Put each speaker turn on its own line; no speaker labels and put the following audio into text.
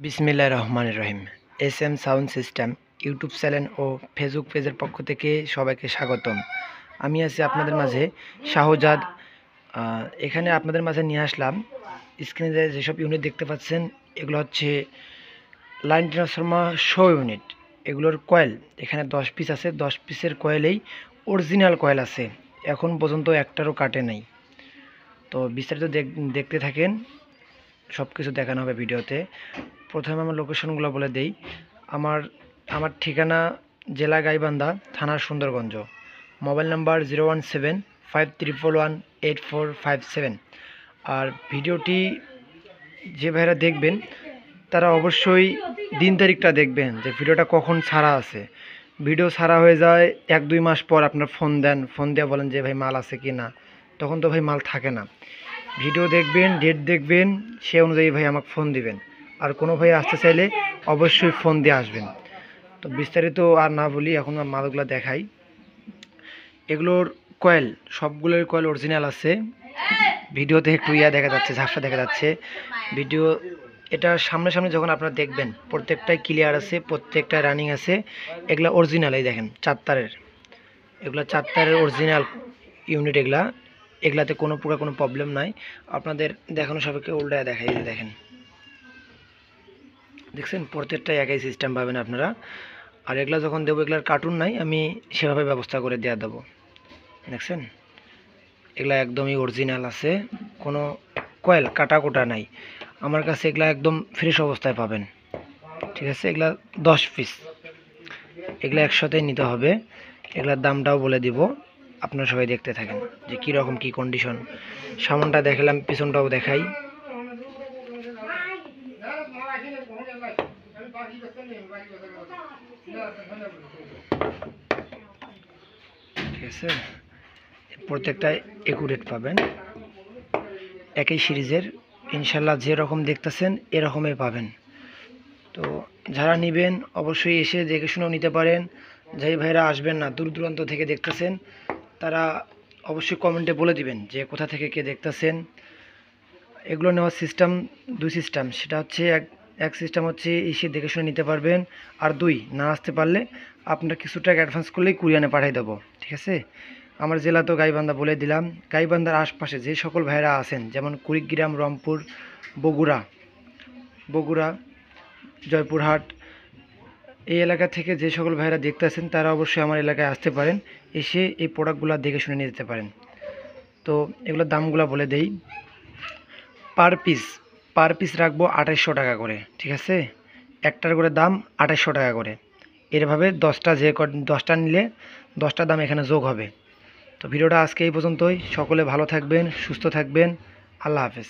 বিসমিল্লাহির রহমানির রহিম। SM sound system YouTube channel ও ফেসবুক পেজের পক্ষ থেকে সবাইকে স্বাগতম। আমি আছি আপনাদের মাঝে শাহজাদ। এখানে আপনাদের মাঝে নিয়ে আসলাম স্ক্রিনে যেসব ইউনিট দেখতে পাচ্ছেন, এগুলো হচ্ছে লাইন ট্রান্সফর্মার শো ইউনিট। এগুলোর কয়েল এখানে 10 পিস আছে। 10 পিসের কয়েলেই অরিজিনাল কয়েল আছে, এখন পর্যন্ত একটারও কাটে নাই। তো বিস্তারিত দেখতে থাকেন, সব কিছু দেখানো হবে ভিডিওতে। প্রথমে আমার লোকেশনগুলো বলে দেই। আমার ঠিকানা জেলা গাইবান্ধা, থানা সুন্দরগঞ্জ। Mobile number 01753418457। আর ভিডিওটি যে ভাইরা দেখবেন তারা অবশ্যই দিন তারিখটা দেখবেন যে ভিডিওটা কখন ছাড়া আছে। ভিডিও ছাড়া হয়ে যায় 1-2 মাস পর আপনার ফোন দিয়ে বলেন যে ভাই মাল আছে কি না, তখন তো ভাই মাল থাকে না। ভিডিও দেখবেন, ডেট দেখবেন, সে অনুযায়ী ভাই আমাকে ফোন দিবেন। আর কোনো ভাই আসতে চাইলে অবশ্যই ফোন দিয়ে আসবেন। তো বিস্তারিত আর না বলি, এখন মালগুলো দেখাই। এগুলোর কয়েল, সবগুলোর কয়েল অরিজিনাল আছে। ভিডিওতে একটু দেখা যাচ্ছে, ঝাপসা দেখা যাচ্ছে। ভিডিও এটা সামনে যখন আপনারা দেখবেন প্রত্যেকটাই ক্লিয়ার আছে, প্রত্যেকটা রানিং আছে। এগুলা অরিজিনাল, এই দেখেন 4 তারের, এগুলা 4 তারের অরিজিনাল ইউনিট। এগুলাতে কোনো প্রকার কোনো প্রবলেম নাই। আপনাদের দেখানো সবাইকে উল্টায় দেখাই, যে দেখেন, দেখছেন প্রত্যেকটাই একই সিস্টেম পাবেন আপনারা। আর এগুলা যখন দেবো, এগুলার কার্টুন নাই, আমি সেভাবে ব্যবস্থা করে দেওয়া দেবো। দেখছেন এগুলা একদমই অরিজিনাল আছে, কোনো কয়েল কাটা নাই আমার কাছে। এগুলা একদম ফ্রেশ অবস্থায় পাবেন, ঠিক আছে। এগুলা 10 পিস, এগুলা একসাথেই নিতে হবে। এগুলার দামটাও বলে দিব, আপনারা সবাই দেখতে থাকেন যে কীরকম কী কন্ডিশন। সামনটা দেখালাম, পিছনটাও দেখাই। ঠিক আছে, প্রত্যেকটাই একুরেট পাবেন, একই সিরিজের ইনশাল্লাহ। যেরকম দেখতেছেন এরকমই পাবেন। তো যারা নেবেন অবশ্যই এসে দেখে শুনেও নিতে পারেন। যেই ভাইরা আসবেন না, দূর দূরান্ত থেকে দেখতেছেন, তারা অবশ্যই কমেন্টে বলে দিবেন যে কোথা থেকে কে দেখতেছেন। এগুলো নেওয়ার সিস্টেম 2 সিস্টেম। সেটা হচ্ছে এক সিস্টেম হচ্ছে এসে দেখে শুনে নিতে পারবেন। আর 2, না আসতে পারলে আপনার কিছু টাকা অ্যাডভান্স করলেই কুরিয়ানে পাঠিয়ে দেবো, ঠিক আছে। আমার জেলা তো গাইবান্ধা বলে দিলাম। গাইবান্ধার আশপাশে যে সকল ভাইরা আছেন, যেমন কুড়িগ্রাম, রংপুর, বগুড়া, জয়পুরহাট, এই এলাকা থেকে যে সকল ভাইরা দেখতে আসেন, তারা অবশ্যই আমার এলাকায় আসতে পারেন। এসে এই প্রোডাক্টগুলো দেখে শুনে নিয়ে যেতে পারেন। তো এগুলোর দামগুলো বলে দেই। পার পিস রাখবো 2800 টাকা করে, ঠিক আছে। একটার করে দাম 2800 টাকা করে। এরভাবে 10টা নিলে 10টার দাম এখানে যোগ হবে। তো ভিডিওটা আজকে এই পর্যন্তই। সকলে ভালো থাকবেন, সুস্থ থাকবেন। আল্লাহ হাফেজ।